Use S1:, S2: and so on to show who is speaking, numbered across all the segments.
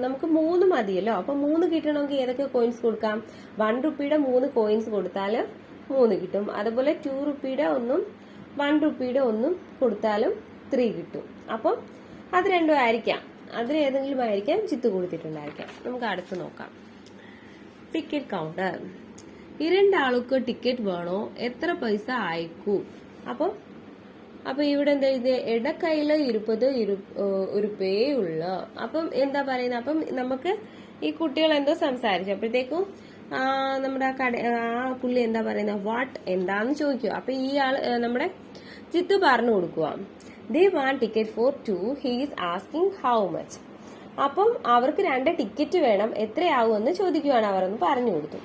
S1: നമുക്ക് 3 മതിയല്ലോ. അപ്പൊ 3 കിട്ടണമെങ്കിൽ ഏതൊക്കെ കോയിൻസ് കൊടുക്കാം? 1 റുപ്പിയുടെ 3 കോയിൻസ് കൊടുത്താൽ 3 കിട്ടും. അതുപോലെ 2 റുപ്പിയുടെ 1 1 റുപ്പിയുടെ 1 കൊടുത്താലും 3 കിട്ടും. അപ്പം അത് രണ്ടും ആയിരിക്കാം, അതിൽ ഏതെങ്കിലും ആയിരിക്കാം ജിത്ത് കൊടുത്തിട്ടുണ്ടായിരിക്കാം. നമുക്ക് അടുത്ത് നോക്കാം. Ticket counter. 2 ആൾക്ക് ടിക്കറ്റ് വേണോ? എത്ര പൈസ അയക്കൂ? അപ്പൊ ഇവിടെ എന്താ ഇത്? ഇടക്കൈയില് 20 ഉറുപ്പയേ ഉള്ളു. അപ്പം എന്താ പറയുന്നത്? അപ്പം നമുക്ക് ഈ കുട്ടികൾ എന്തോ സംസാരിച്ചപ്പോഴത്തേക്കും നമ്മുടെ ആ പുള്ളി എന്താ പറയുന്നത്? വാട്ട് എന്താന്ന് ചോദിക്കുക. അപ്പൊ ഈ ആള് നമ്മുടെ ജിത്ത് പറഞ്ഞു കൊടുക്കുക. They want ticket four 2. He is asking how much. അപ്പം അവർക്ക് 2 ടിക്കറ്റ് വേണം, എത്രയാവുമെന്ന് ചോദിക്കുവാണ് അവർ എന്ന് പറഞ്ഞു കൊടുത്തു.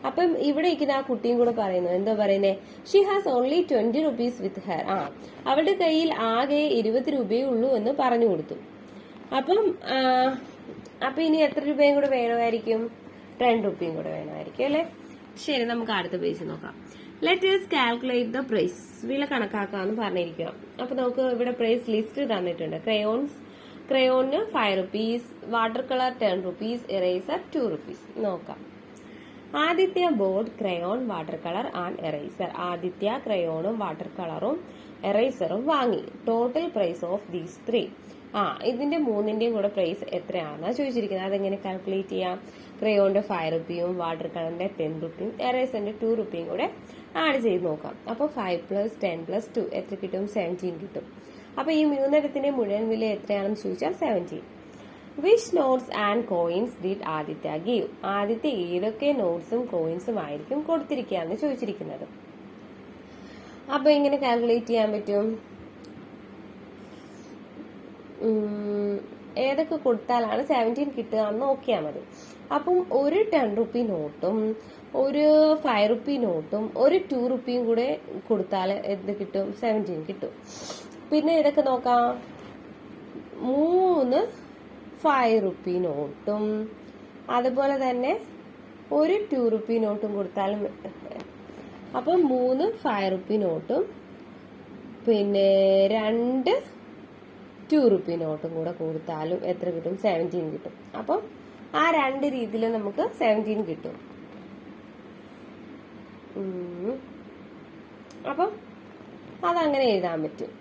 S1: അപ്പം ഇവിടെ ഇരിക്കുന്ന ആ കുട്ടിയും കൂടെ പറയുന്നു, എന്താ പറയുന്നേ? She has only 20 rupees with her. അവളുടെ കയ്യിൽ ആകെ 20 രൂപയേ ഉള്ളൂ എന്ന് പറഞ്ഞു കൊടുത്തു. അപ്പൊ ഇനി എത്ര രൂപയും കൂടെ വേണമായിരിക്കും? 2 റുപ്പയും കൂടെ വേണമായിരിക്കും അല്ലെ? ശരി, നമുക്ക് അടുത്ത പേജ് നോക്കാം. Let us calculate the price. വില കണക്കാക്കാന്ന് പറഞ്ഞിരിക്കുക. അപ്പൊ നമുക്ക് ഇവിടെ പ്രൈസ് ലിസ്റ്റ് തന്നിട്ടുണ്ട്. ക്രയോണിന് 5 rupees, water colour 10 rupees, eraser 2 rupees. നോക്കാം. Aditya bought crayon, water colour and eraser. Aditya ക്രയോണും വാട്ടർ കളറും എറേസറും വാങ്ങി. Total price of these 3. ഇതിന്റെ 3ന്റെയും കൂടെ പ്രൈസ് എത്രയാണെന്നാ ചോദിച്ചിരിക്കുന്നത്. അതെങ്ങനെ കാൽക്കുലേറ്റ് ചെയ്യാം? ക്രയോണിന്റെ 5 റുപ്പിയും വാട്ടർ കളറിന്റെ 10 റുപ്പിയും എറേസറിന്റെ 2 റുപ്പിയും കൂടെ ആഡ് ചെയ്ത് നോക്കാം. അപ്പൊ 5 + 10 + 2 എത്ര കിട്ടും? 17 കിട്ടും. അപ്പൊ ഈ 3 മുഴുവൻ വില എത്രയാണെന്ന് ചോദിച്ചാൽ 17. Which notes and coins did Aditya give? Aditya ഏതൊക്കെ നോട്ട്സും കോയിൻസും ആയിരിക്കും കൊടുത്തിരിക്കുകയെന്ന് ചോദിച്ചിരിക്കുന്നത്. അപ്പൊ എങ്ങനെ കാൽക്കുലേറ്റ് ചെയ്യാൻ പറ്റും? ഏതൊക്കെ കൊടുത്താലാണ് 17 കിട്ടുക എന്ന് നോക്കിയാൽ മതി. അപ്പം ഒരു 10 റുപ്പി നോട്ടും ഒരു 5 റുപ്പി നോട്ടും ഒരു 2 റുപ്പിയും കൂടെ കൊടുത്താൽ എന്ത് കിട്ടും? 17 കിട്ടും. പിന്നെ ഇതൊക്കെ നോക്കാം. 3 5 റുപ്പി നോട്ടും അതുപോലെ തന്നെ ഒരു 2 റുപ്പി നോട്ടും കൊടുത്താലും, അപ്പം 3 5 റുപ്പി നോട്ടും പിന്നെ 2 2 റുപ്പി നോട്ടും കൂടെ കൊടുത്താലും എത്ര കിട്ടും? 17 കിട്ടും. അപ്പം ആ 2 രീതിയിൽ നമുക്ക് 17 കിട്ടും. അപ്പം അതങ്ങനെ എഴുതാൻ പറ്റും.